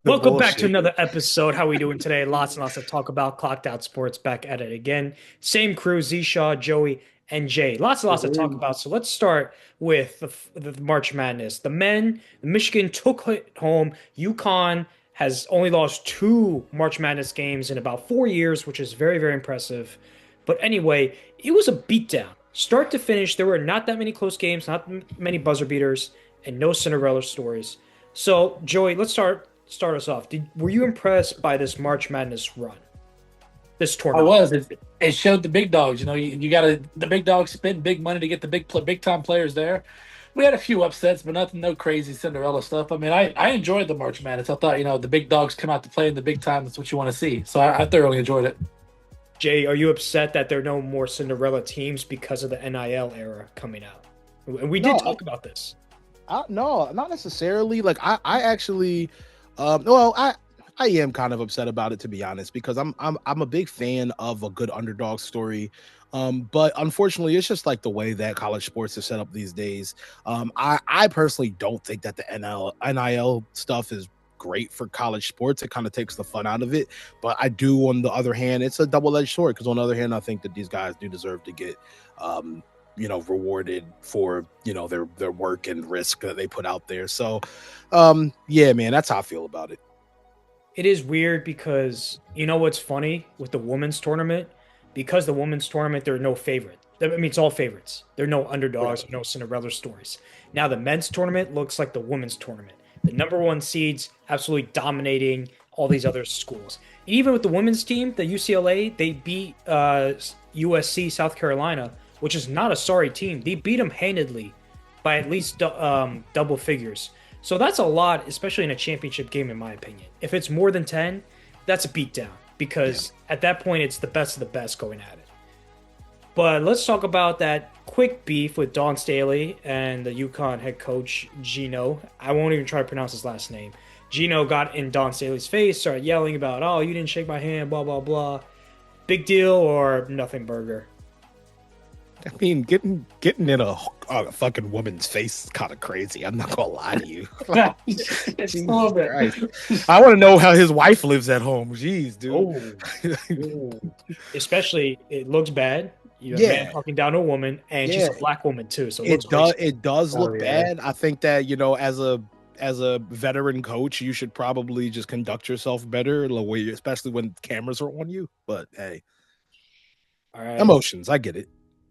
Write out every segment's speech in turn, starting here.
The Welcome back to bullshit. another episode. How we doing today? Lots and lots to talk about. Clocked Out Sports back at it again. Same crew: Z Shaw, Joey, and Jay. Lots and lots to talk about. So let's start with the March Madness. The men, Michigan took it home. UConn has only lost two March Madness games in about 4 years, which is very, very impressive. But anyway, it was a beatdown. Start to finish, there were not that many close games, not many buzzer beaters, and no Cinderella stories. So, Joey, let's start us off. Were you impressed by this March Madness run, this I tournament? was. It showed the big dogs. You got to the big dogs spend big money to get the big time players there. We had a few upsets, but nothing, no crazy Cinderella stuff. I mean, I enjoyed the March Madness. I thought the big dogs come out to play in the big time. That's what you want to see. So I thoroughly enjoyed it. Jay, are you upset that there are no more Cinderella teams because of the NIL era coming out? And we did No, talk about this. no, not necessarily. Like I actually, well, I am kind of upset about it, to be honest, because I'm a big fan of a good underdog story. But unfortunately, it's just like the way that college sports is set up these days. I personally don't think that the NIL stuff is great for college sports. It kind of takes the fun out of it. But I do, on the other hand, it's a double-edged sword, because on the other hand, I think that these guys do deserve to get rewarded for their work and risk that they put out there. So yeah, man, that's how I feel about it. It is weird because you know what's funny with the women's tournament? Because the women's tournament, there are no favorite. I mean, it's all favorites. There are no underdogs, Right. no Cinderella stories. Now the men's tournament looks like the women's tournament. The number one seeds absolutely dominating all these other schools. And even with the women's team, the UCLA, they beat USC, South Carolina, which is not a sorry team. They beat them handedly by at least double figures. So that's a lot, especially in a championship game, in my opinion. If it's more than 10, that's a beatdown Yeah. because at that point, it's the best of the best going at it. But let's talk about that quick beef with Don Staley and the UConn head coach, Gino. I won't even try to pronounce his last name. Gino got in Don Staley's face, started yelling about, oh, you didn't shake my hand, blah, blah, blah. Big deal or nothing burger? I mean, getting in a fucking woman's face is kind of crazy. I'm not gonna lie to you. It's a Jesus little bit. Christ. I want to know how his wife lives at home. Jeez, dude. Oh, oh. Especially, it looks bad. You have a man Yeah, talking down to a woman, and she's yeah. a black woman too, so it looks It does. racist. It does Oh look yeah. bad. I think that as a veteran coach, you should probably just conduct yourself better, especially when cameras are on you. But hey, All right. emotions. I get it.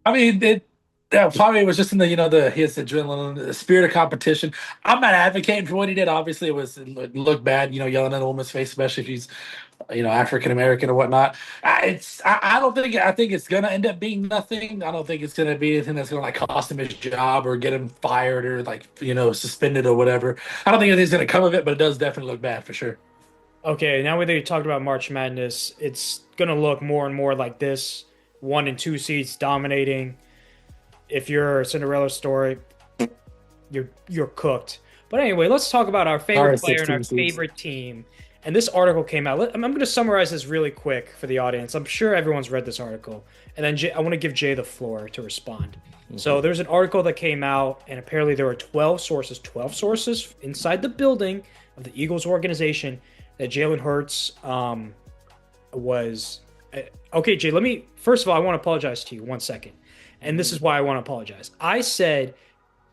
I mean, probably was just in the his adrenaline, the spirit of competition. I'm not advocating for what he did. Obviously, it looked bad, yelling in a woman's face, especially if he's African American or whatnot. I don't think I think it's gonna end up being nothing. I don't think it's gonna be anything that's gonna like cost him his job or get him fired or like suspended or whatever. I don't think anything's gonna come of it, but it does definitely look bad for sure. Okay, now that you talked about March Madness, it's gonna look more and more like this: one and two seeds dominating. If you're a Cinderella story, you're cooked. But anyway, let's talk about our Sorry, favorite player and our 16 seeds. favorite team. And this article came out. I'm going to summarize this really quick for the audience. I'm sure everyone's read this article. And then I want to give Jay the floor to respond. So Mhm. there's an article that came out, and apparently there were 12 sources inside the building of the Eagles organization that Jalen Hurts was. Okay, Jay, first of all, I want to apologize to you 1 second. And this is why I want to apologize. I said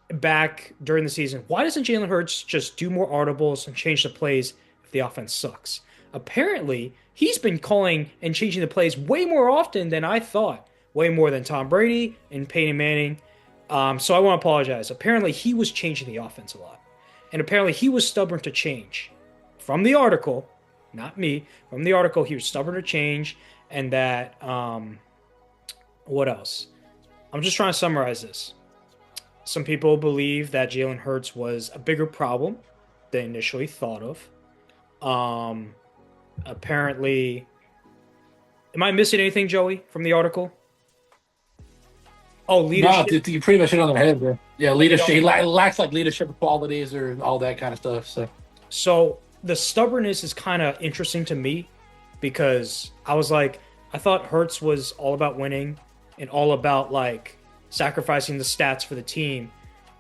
back during the season, why doesn't Jalen Hurts just do more audibles and change the plays if the offense sucks? Apparently, he's been calling and changing the plays way more often than I thought, way more than Tom Brady and Peyton Manning. So I want to apologize. Apparently, he was changing the offense a lot. And apparently, he was stubborn to change. From the article, not me, from the article, he was stubborn to change. And that, what else? I'm just trying to summarize this. Some people believe that Jalen Hurts was a bigger problem than initially thought of. Um, apparently, am I missing anything, Joey, from the article? Oh, No, leadership. you pretty much hit on the head there. Yeah, They leadership. don't. Lacks like leadership qualities or all that kind of stuff. So So the stubbornness is kind of interesting to me because I was like, I thought Hurts was all about winning and all about like sacrificing the stats for the team.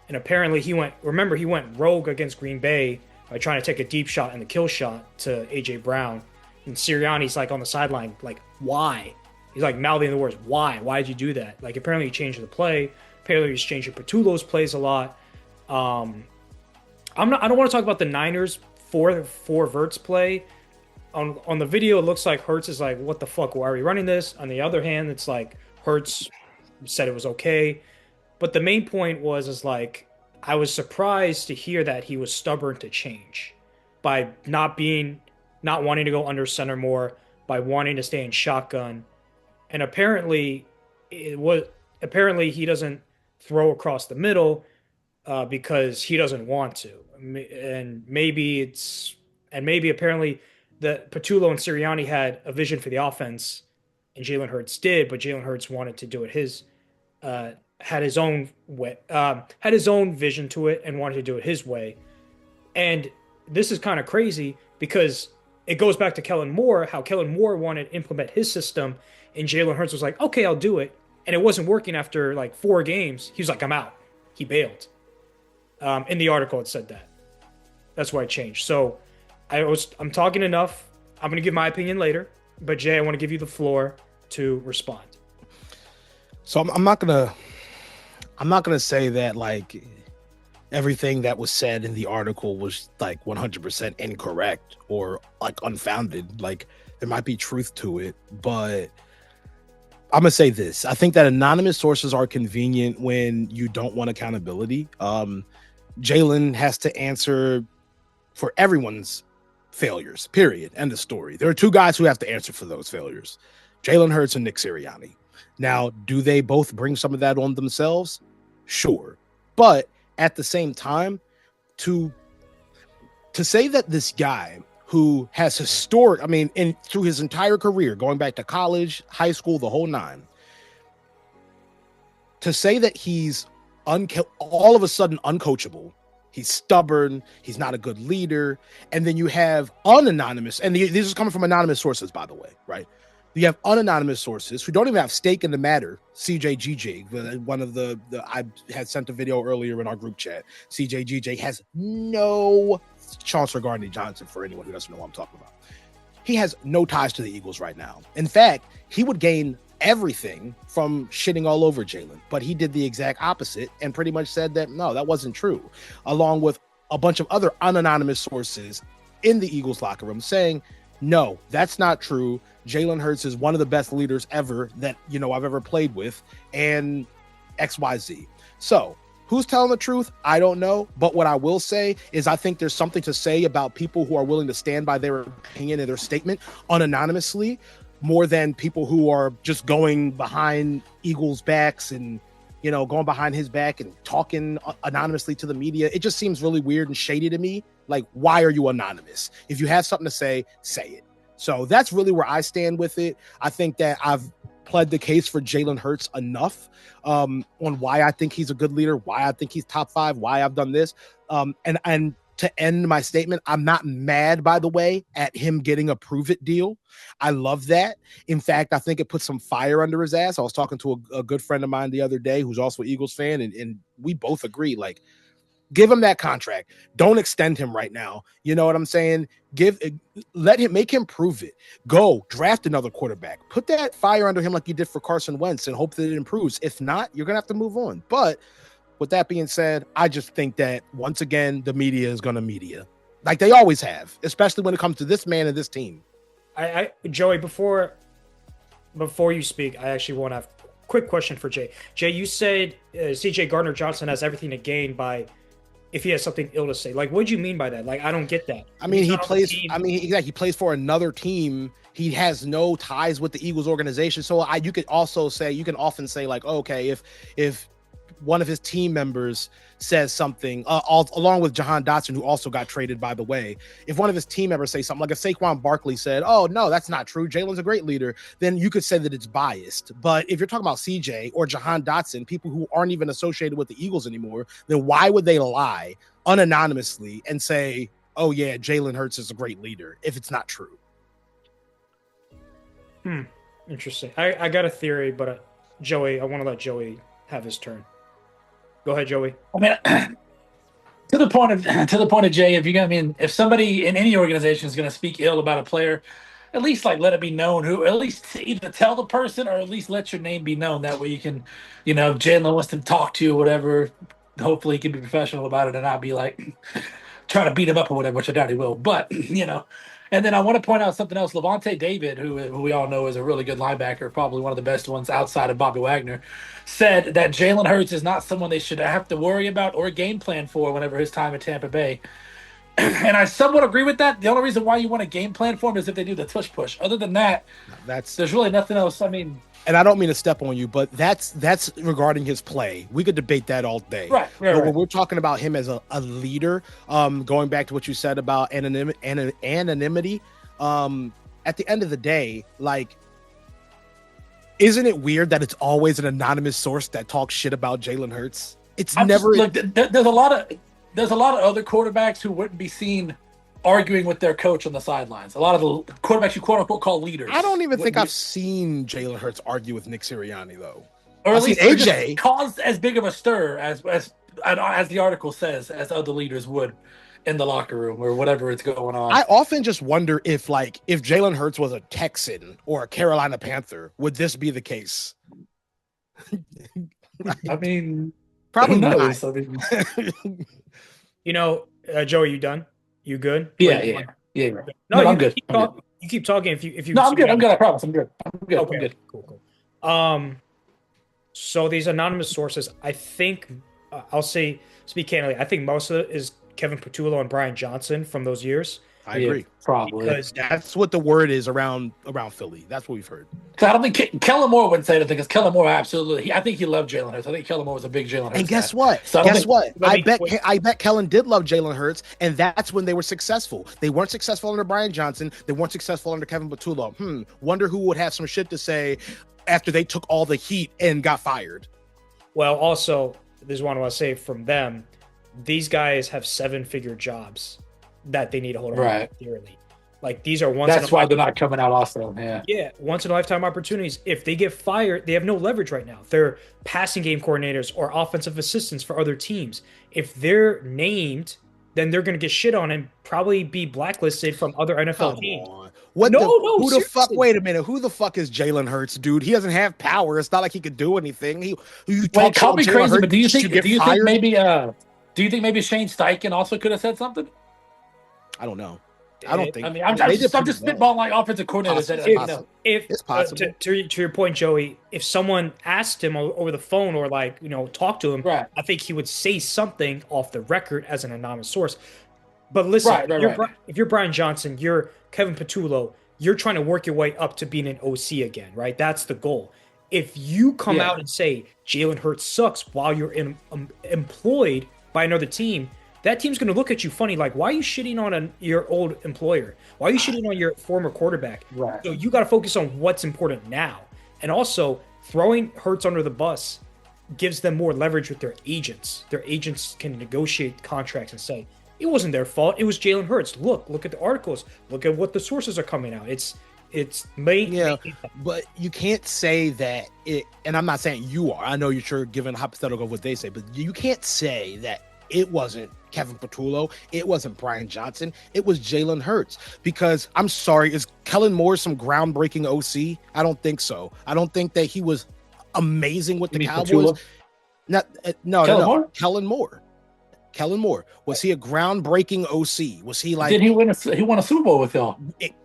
And apparently he went rogue against Green Bay by trying to take a deep shot and the kill shot to AJ Brown. And Sirianni's like on the sideline, like, why? He's like mouthing the words, why? Why did you do that? Like, apparently he changed the play. Apparently he's changing Petulo's plays a lot. Um, I don't want to talk about the Niners for Verts play. On the video, it looks like Hurts is like, what the fuck? Why are we running this? On the other hand, it's like Hurts said it was okay. But the main point is like, I was surprised to hear that he was stubborn to change by not wanting to go under center more, by wanting to stay in shotgun. And apparently he doesn't throw across the middle because he doesn't want to. And maybe apparently the Patullo and Sirianni had a vision for the offense, and Jalen Hurts did, but Jalen Hurts wanted to do it had his own way, had his own vision to it, and wanted to do it his way. And this is kind of crazy because it goes back to Kellen Moore, how Kellen Moore wanted to implement his system, and Jalen Hurts was like, okay, I'll do it. And it wasn't working after like 4 games. He was like, I'm out. He bailed. In the article, it said that. That's why it changed. So I'm talking enough. I'm going to give my opinion later. But Jay, I want to give you the floor to respond. So I'm not gonna say that like everything that was said in the article was like 100% incorrect or like unfounded. Like there might be truth to it, but I'm gonna say this. I think that anonymous sources are convenient when you don't want accountability. Jalen has to answer for everyone's failures, period. End of story. There are 2 guys who have to answer for those failures: Jalen Hurts and Nick Sirianni. Now, do they both bring some of that on themselves? Sure. But at the same time, to say that this guy who has through his entire career, going back to college, high school, the whole 9, to say that he's all of a sudden uncoachable, he's stubborn, he's not a good leader, and then you have unanonymous, and these is coming from anonymous sources, by the way, right? You have unanonymous sources who don't even have stake in the matter. CJGJ, one of the I had sent a video earlier in our group chat. CJGJ has no Chauncey Gardner-Johnson, for anyone who doesn't know what I'm talking about. He has no ties to the Eagles right now. In fact, he would gain everything from shitting all over Jalen, but he did the exact opposite and pretty much said that no, that wasn't true, along with a bunch of other unanonymous sources in the Eagles locker room saying, no, that's not true. Jalen Hurts is one of the best leaders ever that, I've ever played with, and XYZ. So who's telling the truth? I don't know. But what I will say is I think there's something to say about people who are willing to stand by their opinion and their statement unanonymously, more than people who are just going behind Eagles' backs and, going behind his back and talking anonymously to the media. It just seems really weird and shady to me. Like, why are you anonymous? If you have something to say it. So that's really where I stand with it. I think that I've pled the case for Jalen Hurts enough on why I think he's a good leader, why I think he's top 5, why I've done this. And to end my statement, I'm not mad, by the way, at him getting a prove it deal. I love that. In fact, I think it put some fire under his ass. I was talking to a good friend of mine the other day who's also an Eagles fan, and we both agree, like, give him that contract. Don't extend him right now. You know what I'm saying? Make him prove it. Go draft another quarterback. Put that fire under him like you did for Carson Wentz and hope that it improves. If not, you're going to have to move on. But with that being said, I just think that once again, the media is going to media like they always have, especially when it comes to this man and this team. Joey, before you speak, I actually want to have a quick question for Jay. Jay, you said CJ Gardner-Johnson has everything to gain by if he has something ill to say. Like, what do you mean by that? Like, I don't get that. I mean, he plays for another team. He has no ties with the Eagles organization. So you can often say like, okay, if one of his team members says something, along with Jahan Dotson, who also got traded, by the way, if one of his team members say something, like if Saquon Barkley said, oh, no, that's not true, Jalen's a great leader, then you could say that it's biased. But if you're talking about CJ or Jahan Dotson, people who aren't even associated with the Eagles anymore, then why would they lie unanonymously and say, oh, yeah, Jalen Hurts is a great leader if it's not true? Interesting. I got a theory, but Joey, I want to let Joey have his turn. Go ahead, Joey. I mean, to the point of Jay, if you got, I mean, if somebody in any organization is going to speak ill about a player, at least like let it be known who. At least either tell the person or at least let your name be known. That way you can, if Jalen wants to talk to you or whatever, hopefully he can be professional about it and not be like trying to beat him up or whatever, which I doubt he will. But and then I want to point out something else. Levante David, who we all know is a really good linebacker, probably one of the best ones outside of Bobby Wagner, said that Jalen Hurts is not someone they should have to worry about or game plan for whenever his time at Tampa Bay. And I somewhat agree with that. The only reason why you want a game plan for him is if they do the tush push. Other than that, there's really nothing else. I mean, and I don't mean to step on you, but that's regarding his play. We could debate that all day. Right. But when we're talking about him as a leader, going back to what you said about anonymity, at the end of the day, like, isn't it weird that it's always an anonymous source that talks shit about Jalen Hurts? It's never. Look, there's a lot of other quarterbacks who wouldn't be seen arguing with their coach on the sidelines. A lot of the quarterbacks you quote unquote call leaders. I don't even think I've seen Jalen Hurts argue with Nick Sirianni though, or at least AJ caused as big of a stir as the article says as other leaders would in the locker room or whatever it's going on. I often just wonder if Jalen Hurts was a Texan or a Carolina Panther, would this be the case? I mean, probably not. I mean, Joe, are you done? You good? Yeah. No, I'm good. You keep talking. If you. No, I'm good. I'm good. I promise. I'm good. Okay. I'm good. Cool. So these anonymous sources, I think, I'll speak candidly. I think most of it is Kevin Patullo and Brian Johnson from those years. I agree. Probably. Because that's what the word is around Philly. That's what we've heard. So I don't think Kellen Moore wouldn't say anything because Kellen Moore absolutely. I think he loved Jalen Hurts. I think Kellen Moore was a big Jalen Hurts. And guess what? So I bet Kellen did love Jalen Hurts, and that's when they were successful. They weren't successful under Brian Johnson. They weren't successful under Kevin Patullo. Wonder who would have some shit to say after they took all the heat and got fired. Well, also, there's one I want to say from them. These guys have 7-figure jobs that they need to hold on dearly. Like, these are That's why they're not coming out also. Yeah, once in a lifetime opportunities. If they get fired, they have no leverage right now. They're passing game coordinators or offensive assistants for other teams. If they're named, then they're going to get shit on and probably be blacklisted from other NFL teams. Who the fuck? Wait a minute. Who the fuck is Jalen Hurts, dude? He doesn't have power. It's not like he could do anything. Call me crazy, but do you think maybe Shane Steichen also could have said something? I don't know. I don't think. I mean, I'm just spitballing like offensive coordinators. It's possible. To your point, Joey, if someone asked him over the phone or talk to him, I think he would say something off the record as an anonymous source. But listen, if you're Brian Johnson, you're Kevin Patullo, you're trying to work your way up to being an OC again, right? That's the goal. If you come out and say Jalen Hurts sucks while you're employed by another team, that team's going to look at you funny, like, why are you shitting on your old employer? Why are you shitting on your former quarterback? Right. So you got to focus on what's important now. And also, throwing Hurts under the bus gives them more leverage with their agents. Their agents can negotiate contracts and say, it wasn't their fault. It was Jalen Hurts. Look at the articles. Look at what the sources are coming out. It's made. But you can't say that it, and I'm not saying you are. I know you're sure giving hypothetical of what they say, but you can't say that it wasn't Kevin Patullo, it wasn't Brian Johnson, it was Jalen Hurts. Because I'm sorry, is Kellen Moore some groundbreaking OC? I don't think so. I don't think that he was amazing with the Cowboys. No. Kellen Moore. Was he a groundbreaking OC? Was he like? Did he win a Super Bowl with y'all?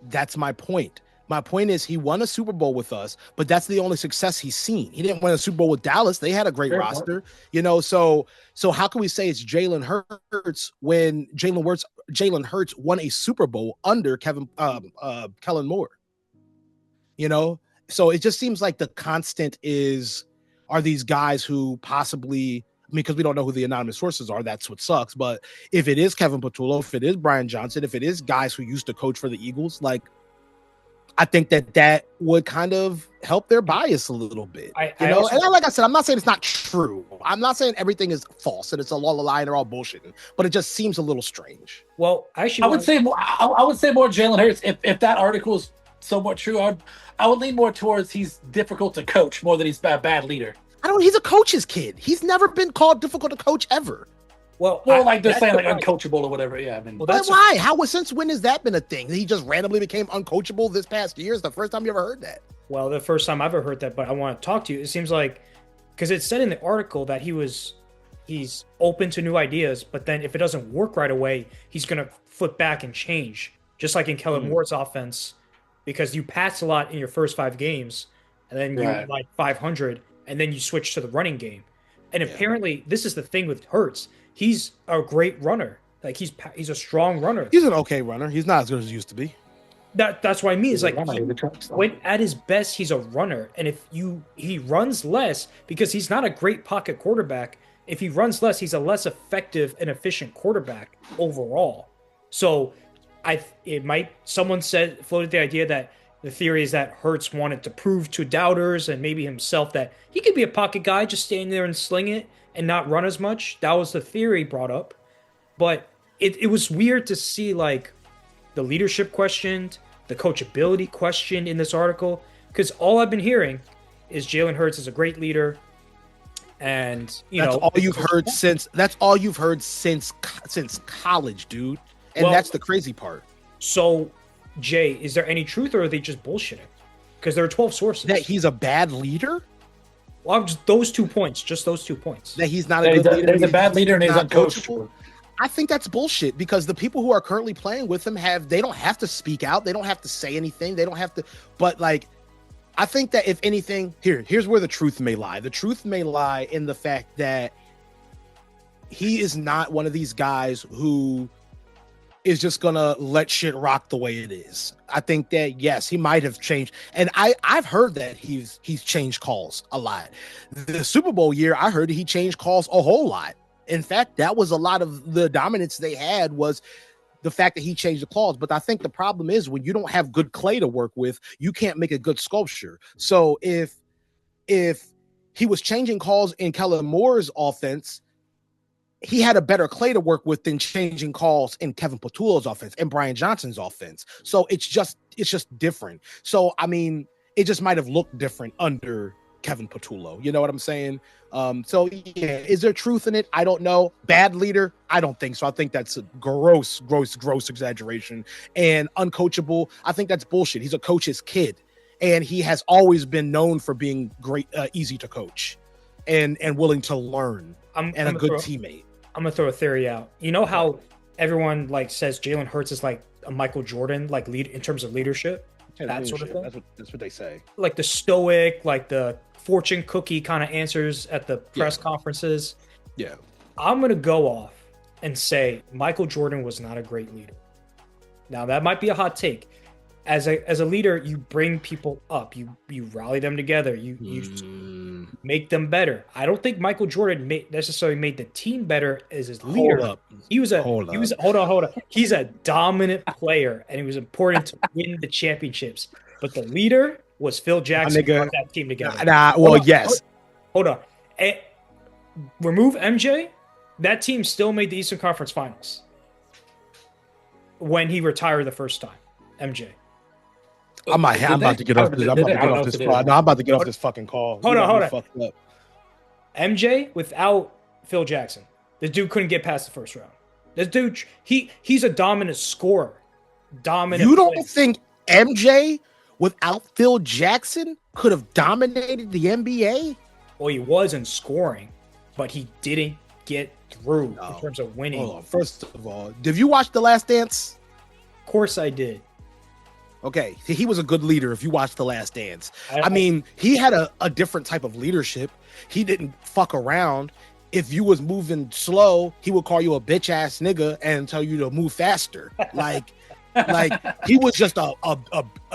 That's my point. My point is he won a Super Bowl with us, but that's the only success he's seen. He didn't win a Super Bowl with Dallas. They had a great roster, So how can we say it's Jalen Hurts when Jalen Hurts won a Super Bowl under Kellen Moore? So it just seems like the constant are these guys who possibly, because we don't know who the anonymous sources are, that's what sucks. But if it is Kevin Patullo, if it is Brian Johnson, if it is guys who used to coach for the Eagles, I think that would kind of help their bias a little bit, and like I said, I'm not saying it's not true. I'm not saying everything is false and it's all a lie and they're all bullshitting, but it just seems a little strange. Well, I would say more Jalen Hurts. If that article is somewhat true, I would lean more towards he's difficult to coach more than he's a bad leader. He's a coach's kid. He's never been called difficult to coach ever. Well, like they're that's saying the like point. uncoachable or whatever. Yeah, I mean, Well, But that's why? Since when has that been a thing? He just randomly became uncoachable this past year? Is the first time you ever heard that? well, the first time I've ever heard that, but I want to talk to you. It seems like because it said in the article that he's open to new ideas, but then if it doesn't work right away, he's gonna flip back and change, just like in Kellen Moore's offense, because you pass a lot in your first 5 games, and then you right. like 500, and then you switch to the running game. And Yeah. apparently, this is the thing with Hurts. He's a great runner. Like he's a strong runner. He's an okay runner. He's not as good as he used to be. That's what I mean. It's like So. when at his best, he's a runner, and if he runs less because he's not a great pocket quarterback. If he runs less, he's a less effective and efficient quarterback overall. So, someone floated the idea that the theory is that Hurts wanted to prove to doubters and maybe himself that he could be a pocket guy, just stand there and sling it and not run as much. That was the theory brought up, but it was weird to see like the leadership questioned, the coachability questioned in this article, because all I've been hearing is Jalen Hurts is a great leader, and That's all you've heard since college, dude. And Well- that's the crazy part. So, Jay, is there any truth, or are they just bullshitting? Because there are 12 sources. That he's a bad leader. Well, just those 2 points. Just those 2 points. That he's not a good leader. He's a bad leader and he's not uncoachable. I think that's bullshit because the people who are currently playing with him they don't have to speak out. They don't have to say anything. They don't have to, but like, I think that if anything, here's where the truth may lie. The truth may lie in the fact that he is not one of these guys who is just gonna let shit rock the way it is. I think that yes, he might have changed, and I've heard that he's changed calls a lot. The Super Bowl year, I heard he changed calls a whole lot. In fact, that was a lot of the dominance they had was the fact that he changed the clause. But I think the problem is when you don't have good clay to work with, you can't make a good sculpture. So if he was changing calls in Kellen Moore's offense, he had a better clay to work with than changing calls in Kevin Patullo's offense and Brian Johnson's offense. So it's just different. So I mean, it just might have looked different under Kevin Patullo. You know what I'm saying? So yeah, is there truth in it? I don't know. Bad leader? I don't think so. I think that's a gross exaggeration. And uncoachable, I think that's bullshit. He's a coach's kid, and he has always been known for being great, easy to coach, and willing to learn, and a good teammate. I'm gonna throw a theory out. You know how everyone like says Jalen Hurts is like a Michael Jordan, like lead in terms of leadership, that sort of thing. That's what they say. Like the stoic, like the fortune cookie kind of answers at the press conferences. Yeah. I'm going to go off and say Michael Jordan was not a great leader. Now, that might be a hot take. As a leader, you bring people up. You rally them together. You make them better. I don't think Michael Jordan necessarily made the team better as his leader. Hold on. He's a dominant player, and he was important to win the championships. But the leader was Phil Jackson who brought that team together. Yes. Hold on. Remove MJ, that team still made the Eastern Conference Finals when he retired the first time. MJ. I'm about to get off this. I'm about to get off this fucking call. Hold on. MJ without Phil Jackson, this dude couldn't get past the first round. This dude, he's a dominant scorer. You don't think MJ without Phil Jackson could have dominated the NBA? Well, he was in scoring, but he didn't get through in terms of winning. Hold on. First of all, did you watch The Last Dance? Of course I did. Okay, he was a good leader if you watched The Last Dance. I mean, he had a different type of leadership. He didn't fuck around. If you was moving slow, he would call you a bitch ass nigga and tell you to move faster. Like he was just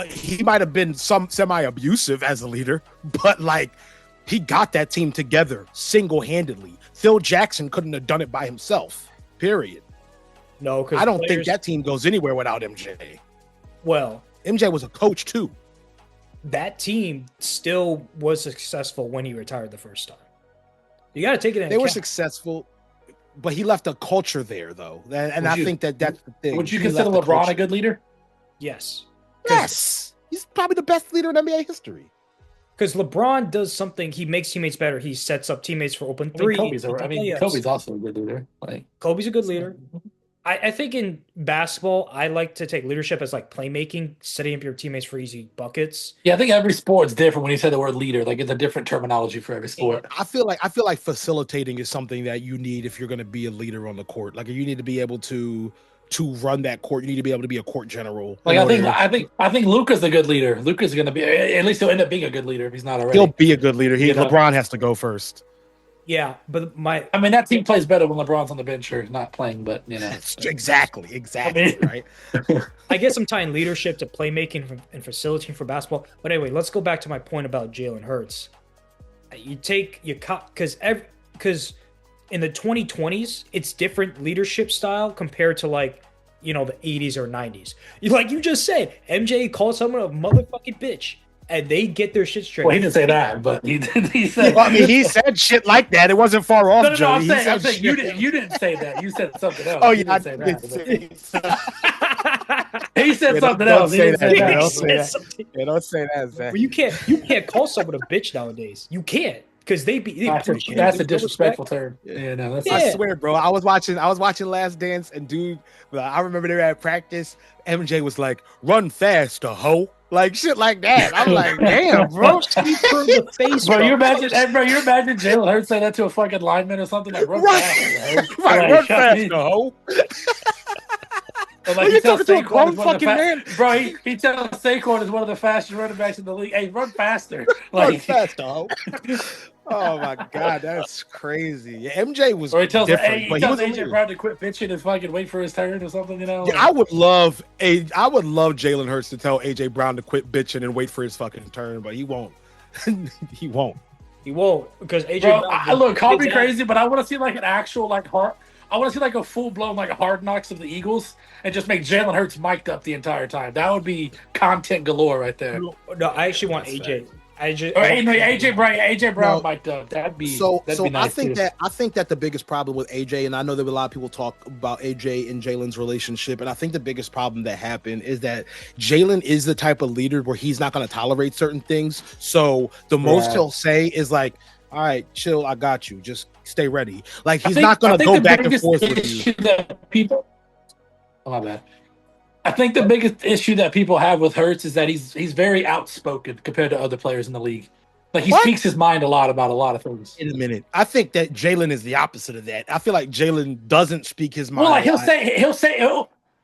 he might have been some semi-abusive as a leader, but like he got that team together single-handedly. Phil Jackson couldn't have done it by himself. Period. No, because I don't think that team goes anywhere without MJ. Well, MJ was a coach too. That team still was successful when he retired the first time. You got to take it in They were successful, but he left a culture there, though. And I think that's the thing. Would you consider LeBron a good leader? Yes. Yes. He's probably the best leader in NBA history. because LeBron does something. He makes teammates better. He sets up teammates for open I mean, three. Kobe's also a good leader. Like Kobe's a good leader. I think in basketball, I like to take leadership as like playmaking, setting up your teammates for easy buckets. yeah, I think every sport's different when you say the word leader. Like it's a different terminology for every sport. I feel like facilitating is something that you need if you're going to be a leader on the court. Like you need to be able to run that court. You need to be able to be a court general. Like I think Luka's a good leader. Luka's going to be, at least he'll end up being a good leader if he's not already. He'll be a good leader. LeBron has to go first. Yeah, but I mean, that team plays better when LeBron's on the bench or not playing, but Exactly, right? I guess I'm tying leadership to playmaking and facilitating for basketball. But anyway, let's go back to my point about Jalen Hurts. Because in the 2020s, it's different leadership style compared to the 80s or 90s. Like you just said, MJ called someone a motherfucking bitch. And they get their shit straight. Well, he didn't say that, but he said. Well, I mean, he said shit like that. It wasn't far off. No, Joey. I'm saying you didn't say that. You said something else. Oh yeah, I didn't say that. He said something else. Don't say that, Zach. Well, you can't call someone a bitch nowadays. You can't because that's a disrespectful term. Yeah, no, that's. I swear, bro. I was watching Last Dance, and dude, I remember they were at practice. MJ was like, "Run faster, hoe." Like shit like that. I'm like, damn, bro. The face, bro, you imagine Jalen Hurts say that to a fucking lineman or something like, "Run faster, right? Run faster, hoe." Like, you talking to a grown fucking man, bro. He tells Saquon is one of the fastest running backs in the league. Hey, run faster, run faster, hoe. Oh my god, that's crazy. Yeah, MJ was. Or he tells different, he tells AJ Brown to quit bitching and fucking wait for his turn or something. You know. Yeah, I would love Jalen Hurts to tell AJ Brown to quit bitching and wait for his fucking turn, but he won't. He won't because AJ. Bro, Brown look, call me crazy, but I want to see like an actual I want to see like a full blown like Hard Knocks of the Eagles and just make Jalen Hurts mic'd up the entire time. That would be content galore right there. No, I actually want AJ. AJ Brown mic'd up. That'd be nice. I think that the biggest problem with AJ, and I know that a lot of people talk about AJ and Jalen's relationship, and I think the biggest problem that happened is that Jalen is the type of leader where he's not going to tolerate certain things. So the most he'll say is like, "All right, chill, I got you. Just stay ready." Like he's not going to go back and forth with you. Oh my bad. I think the biggest issue that people have with Hurts is that he's very outspoken compared to other players in the league. Like he speaks his mind a lot about a lot of things. In a minute, I think that Jalen is the opposite of that. I feel like Jalen doesn't speak his mind. Well, like he'll say.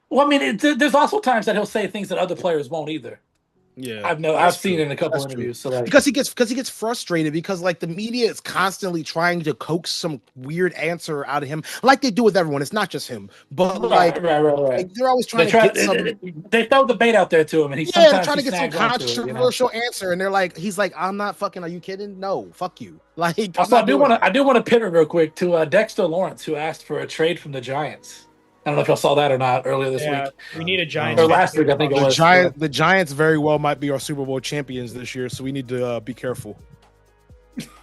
Well, I mean, there's also times that he'll say things that other players won't either. Yeah, I've seen it in a couple interviews. So because he gets frustrated because like the media is constantly trying to coax some weird answer out of him, like they do with everyone. It's not just him, but like they're always trying to get some. They throw the bait out there to him, and he's trying to get some controversial answer, and he's like, "I'm not fucking. Are you kidding? No, fuck you." Like, also, I do want to pivot real quick to Dexter Lawrence, who asked for a trade from the Giants. I don't know if y'all saw that or not earlier this week. We need a Giants. Or last week, I think it was. The Giants very well might be our Super Bowl champions this year, so we need to be careful.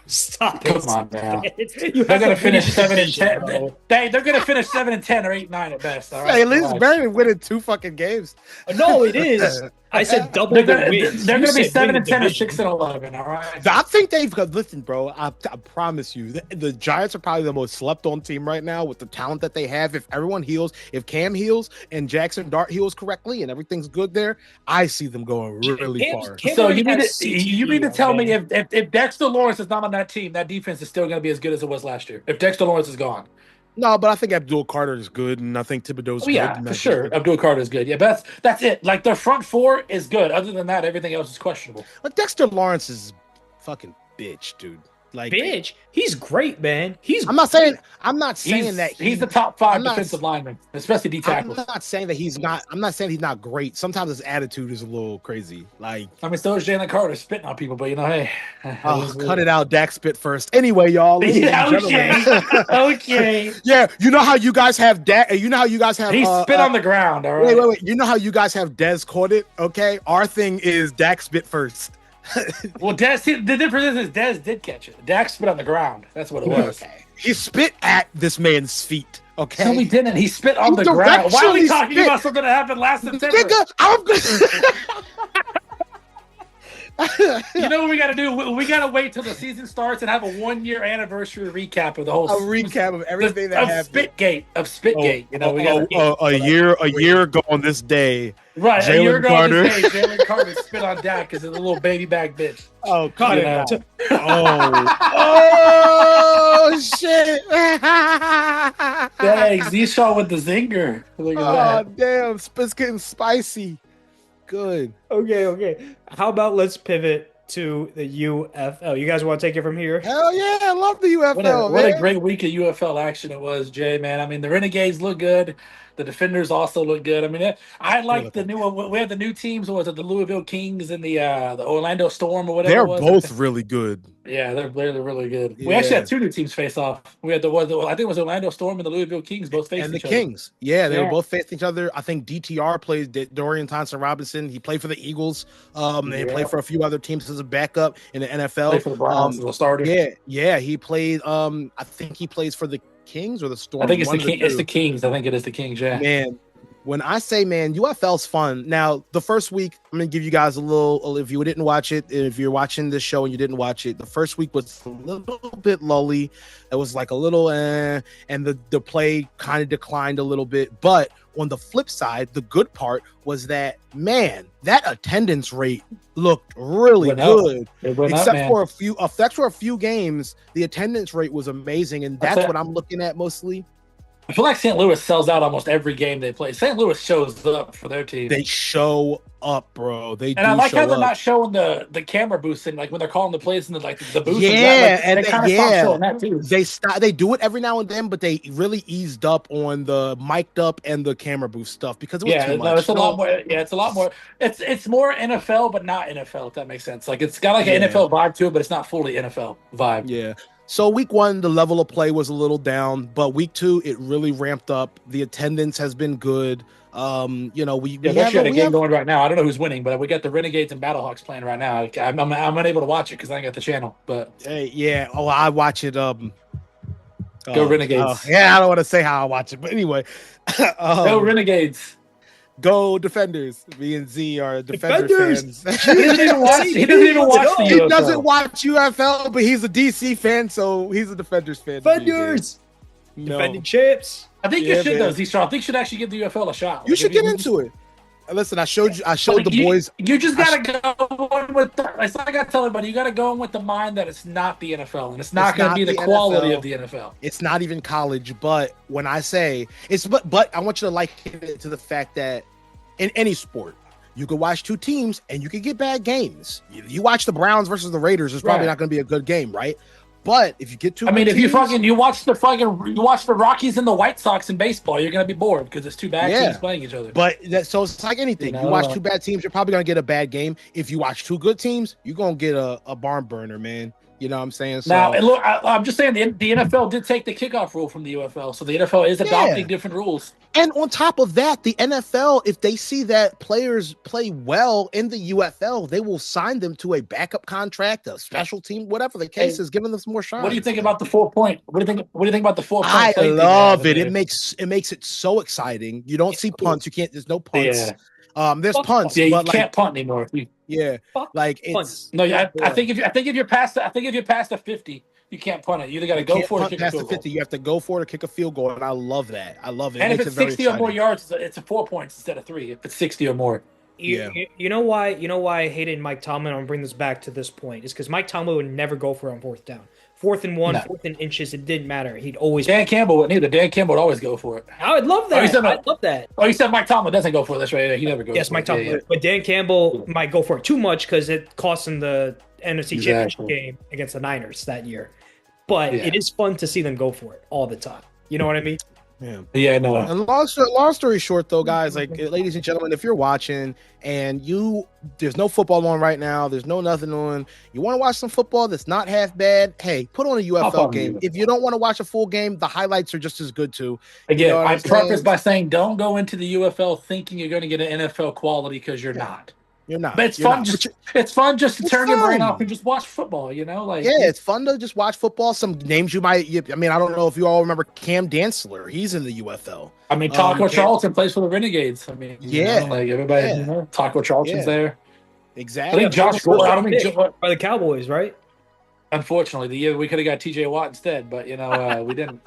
Stop it. Come on, man. They're going to finish 7-10. They're going to finish 7-10 or 8-9 at best. All right? Hey, at least it's better than winning 2 fucking games. No, it is. I said double the wins. They're going to be 7-10 or 6-11. All right. I think listen, bro. I promise you, the Giants are probably the most slept-on team right now with the talent that they have. If everyone heals, if Cam heals and Jackson Dart heals correctly, and everything's good there, I see them going really far. So you mean to tell me if Dexter Lawrence is not on that team, that defense is still going to be as good as it was last year? If Dexter Lawrence is gone. No, but I think Abdul Carter is good, and I think Thibodeau's good. Yeah, for sure. Abdul Carter is good. Yeah, but that's it. Like, their front four is good. Other than that, everything else is questionable. But Dexter Lawrence is fucking bitch, dude. Like bitch, he's great, man. I'm not saying that he's the top 5 defensive lineman, especially D tackles. I'm not saying that he's not. I'm not saying he's not great. Sometimes his attitude is a little crazy. Like, I mean, so is Jalen Carter spitting on people, but hey, cut it out. Dak spit first. Anyway, y'all. Yeah, okay. Yeah, you know how you guys have Dak. You know how you guys have. He spit on the ground. All right. Wait. You know how you guys have Dez caught it. Okay, our thing is Dak spit first. Well, the difference is Dez did catch it. Dak spit on the ground. That's what it was. Okay. He spit at this man's feet. Okay. No, he didn't. He spit on the ground. Why are we talking about something that happened last September? Nigga, You know what we got to do? We got to wait till the season starts and have a 1-year anniversary recap of the whole A recap of everything that of happened. Spitgate. You know, we got a year ago on this day. right. A year Jalen ago Carter. this day, Jalen Carter spit on Dak because it's a little baby back bitch. Oh, cut You it know. out. Oh shit. Dang, Z-Shaw with the zinger. Look at Oh that. damn, it's getting spicy. Good. Okay. How about let's pivot to the UFL? You guys want to take it from here? Hell yeah, I love the UFL, What a man. great week of UFL action it was, Jay, man. I mean, the Renegades look good. The Defenders also look good. I mean, I like the new one. We have the new teams. What was it? The Louisville Kings and the Orlando Storm or whatever They're it was. both really good. Yeah, they're really good. We Yeah. actually had 2 new teams face off. We had I think it was Orlando Storm and the Louisville Kings both faced And the each other. Kings. Yeah, they were both facing each other. I think DTR plays Dorian Thompson Robinson. He played for the Eagles. They played for a few other teams as a backup in the NFL. Played for the Browns as a starter. Yeah. He played. I think he plays for the Kings or the Storm. I think it's the Kings. I think it is the Kings. Yeah. Man, when I say, man, UFL's fun. Now, the first week, I'm going to give you guys a little, if you didn't watch it, if you're watching this show and you didn't watch it, the first week was a little bit lully. It was like a little, and the play kind of declined a little bit. But on the flip side, the good part was that, man, that attendance rate looked really good. Except for a few games, the attendance rate was amazing. And that's what I'm looking at mostly. I feel like St. Louis sells out almost every game they play. St. Louis shows up for their team. They show up, bro. They and do I like show how they're up. not showing the camera boosts and like when they're calling the plays and the boost. Yeah, and they kind of stop showing that too. They do it every now and then, but they really eased up on the mic'd up and the camera boost stuff because it was too much. It's a lot more. Yeah, it's a lot more. It's more NFL, but not NFL. If that makes sense. Like it's got like an NFL vibe to it, but it's not fully NFL vibe. Yeah. So week 1, the level of play was a little down, but week 2, it really ramped up. The attendance has been good. We actually had a game going right now. I don't know who's winning, but we got the Renegades and Battlehawks playing right now. I'm unable to watch it because I ain't got the channel. But I watch it. Go Renegades. I don't want to say how I watch it, but anyway, go Renegades. Go Defenders. Me and Z are Defenders fans. He doesn't even watch the UFL. He doesn't watch UFL, but he's a DC fan, so he's a Defenders fan. Defenders! Defending champs. I think you should, though, Z-Star. I think you should actually give the UFL a shot. You should get into it. Listen, I showed the boys. You just gotta go in with. It's like I tell everybody, you gotta go in with the mind that it's not the NFL and it's not gonna be the quality of the NFL. It's not even college, but when I say it's, but I want you to liken it to the fact that in any sport, you could watch 2 teams and you could get bad games. You watch the Browns versus the Raiders, it's probably not going to be a good game, right? But if you get to, if you watch the Rockies and the White Sox in baseball, you're gonna be bored because it's 2 bad teams playing each other. But so it's like anything. You watch 2 bad teams, you're probably gonna get a bad game. If you watch 2 good teams, you're gonna get a barn burner, man. You know what I'm saying? So, now, look, I'm just saying the NFL did take the kickoff rule from the UFL, so the NFL is adopting different rules. And on top of that, the NFL, if they see that players play well in the UFL, they will sign them to a backup contract, a special team, whatever the case is, giving them some more shots. What do you think about the 4-point? What do you think about the 4-point? I love it. It makes it so exciting. You don't see punts. You can't. There's no punts. There's punts. Yeah, you but can't punt anymore. Like it's no. I think if you're past the 50, you can't punt it. You either got to go for it or kick a field goal. You have to go for it or kick a field goal, and I love that. I love it. And if it's 60 or more yards, it's a 4 points instead of 3. If it's 60 or more. You know why I hated Mike Tomlin. I'm gonna bring this back to this point. Is because Mike Tomlin would never go for it on 4th down. 4th and 1, 4th and inches. It didn't matter. He'd always. Dan Campbell wouldn't either. Dan Campbell would always go for it. I would love that. I'd love that. Oh, you said Mike Tomlin doesn't go for this, right? He never goes. Yes, Mike Tomlin. But Dan Campbell might go for it too much because it cost him the NFC Championship game against the Niners that year. But it is fun to see them go for it all the time. You know what I mean? Yeah, no. And long story short, though, guys, like, ladies and gentlemen, if you're watching and there's no football on right now, there's nothing on, you want to watch some football that's not half bad, hey, put on a UFL game. If you don't want to watch a full game, the highlights are just as good too. Again, I preface by saying don't go into the UFL thinking you're going to get an NFL quality because you're not. You're not. But it's fun. It's fun just to turn your brain off and just watch football. It's fun to just watch football. Some names I don't know if you all remember Cam Dantzler. He's in the UFL. Taco Charlton plays for the Renegades. Everybody, Taco Charlton's there. I Exactly. think Josh Gordon. I don't think. By the Cowboys, right? Unfortunately, the year we could have got T.J. Watt instead, but we didn't.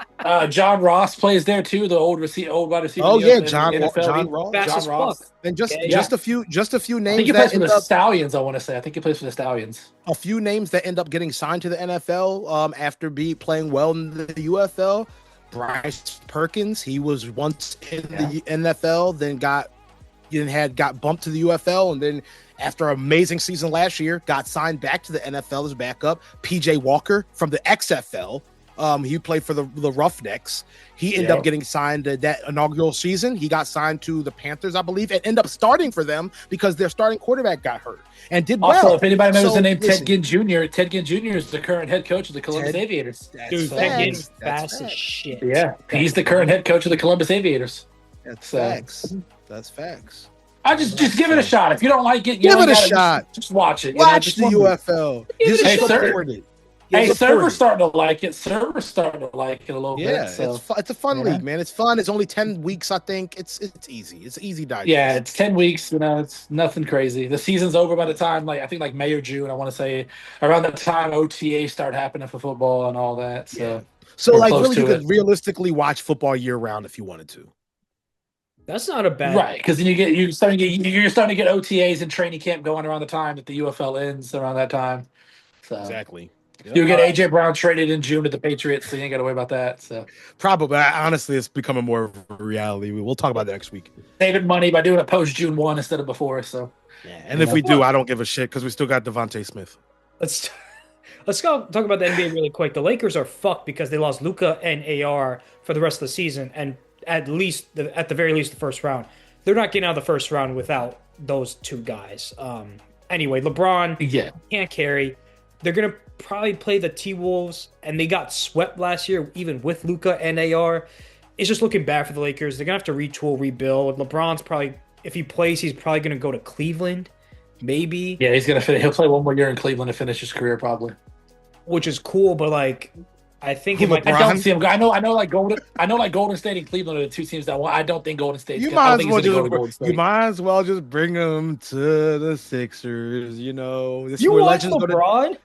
John Ross plays there too, the old wide receiver. Oh In the, yeah, in the NFL. John Ross. Fast John as Ross. fuck. And just Yeah, just a few I think names he that plays for end the up Stallions. I want to say. I think he plays for the Stallions. a few names that end up getting signed to the NFL after playing well in the UFL. Bryce Perkins, he was once in the NFL, then got bumped to the UFL, and then after an amazing season last year, got signed back to the NFL as backup. PJ Walker from the XFL. He played for the Roughnecks. He ended up getting signed that inaugural season. He got signed to the Panthers, I believe, and ended up starting for them because their starting quarterback got hurt and did well. Also, if anybody remembers the name listen, Ted Ginn Jr., Ted Ginn Jr. is the current head coach of the Columbus Aviators. Dude, Ted Ginn's fast as facts. shit. Yeah, he's the current head coach of the Columbus Aviators. That's facts. That's facts. I just give it a shot. If you don't like it, give it a shot. Just watch it. Watch the UFL. Hey, support it. Hey, Server's starting to like it. Server's starting to like it a little bit. So. It's a fun league, man. It's fun. It's only 10 weeks, I think. It's easy. It's easy digest. Yeah, it's 10 weeks. It's nothing crazy. The season's over by the time, I think May or June. I want to say around the time OTA start happening for football and all that. So, really, you could realistically watch football year round if you wanted to. That's not a bad right, because then you're starting to get OTAs and training camp going around the time that the UFL ends around that time. So exactly. Yep. You get AJ Brown traded in June to the Patriots, so you ain't got to worry about that. So probably, honestly, it's becoming more of a reality. We'll talk about that next week. Saving money by doing it post June 1 instead of before. So and if we do, I don't give a shit because we still got Devontae Smith. Let's go talk about the NBA really quick. The Lakers are fucked because they lost Luka and AR for the rest of the season, and at the very least, the first round. They're not getting out of the first round without those two guys. Anyway, LeBron can't carry. They're gonna probably play the T-Wolves, and they got swept last year, even with Luka and AR. It's just looking bad for the Lakers. They're gonna have to retool, rebuild. LeBron's probably, if he plays, he's probably gonna go to Cleveland, maybe. Yeah, he's gonna finish. He'll play one more year in Cleveland to finish his career, probably. Which is cool, but I think I don't see him. I know, Golden State and Cleveland are the two teams that I don't think Golden State. You might as well just bring them to the Sixers. You know, you want LeBron?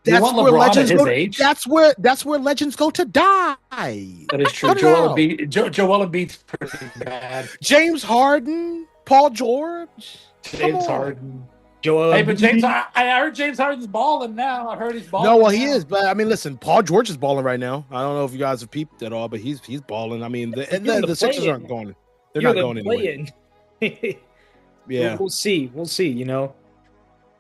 That's where legends go. That's where legends go to die. That is true. Joel Embiid's pretty bad. James Harden, Paul George, James Harden. But James, I heard James Harden's balling now. I heard he's balling. No, well, he is. But I mean, listen, Paul George is balling right now. I don't know if you guys have peeped at all, but he's balling. I mean, the Sixers aren't going. They're not going anywhere. Yeah, we'll see. You know,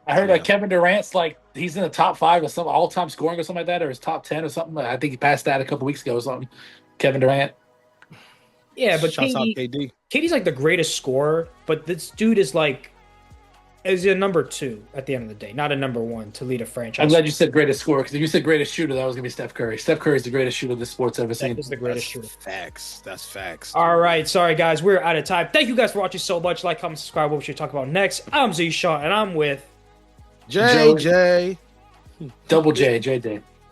I heard that Kevin Durant's he's in the top 5 or some all-time scoring or something like that, or his top 10 or something. I think he passed that a couple weeks ago or something. Kevin Durant. Yeah, but shouts out KD. KD's the greatest scorer, but this dude is a number 2 at the end of the day, not a number 1 to lead a franchise. I'm glad you said greatest scorer, because if you said greatest shooter, that was going to be Steph Curry. Steph Curry is the greatest shooter this sport's ever seen. Is the greatest shooter. Facts. That's facts. All right. Sorry, guys. We're out of time. Thank you guys for watching so much. Like, comment, subscribe. What we should talk about next. I'm Z-Shaw, and I'm with JJ. Double J.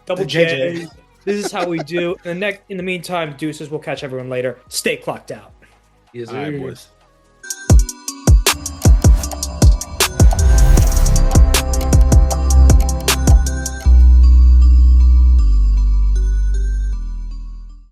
Double J. This is how we do. In the meantime, deuces. We'll catch everyone later. Stay clocked out. Yes, all right, boys.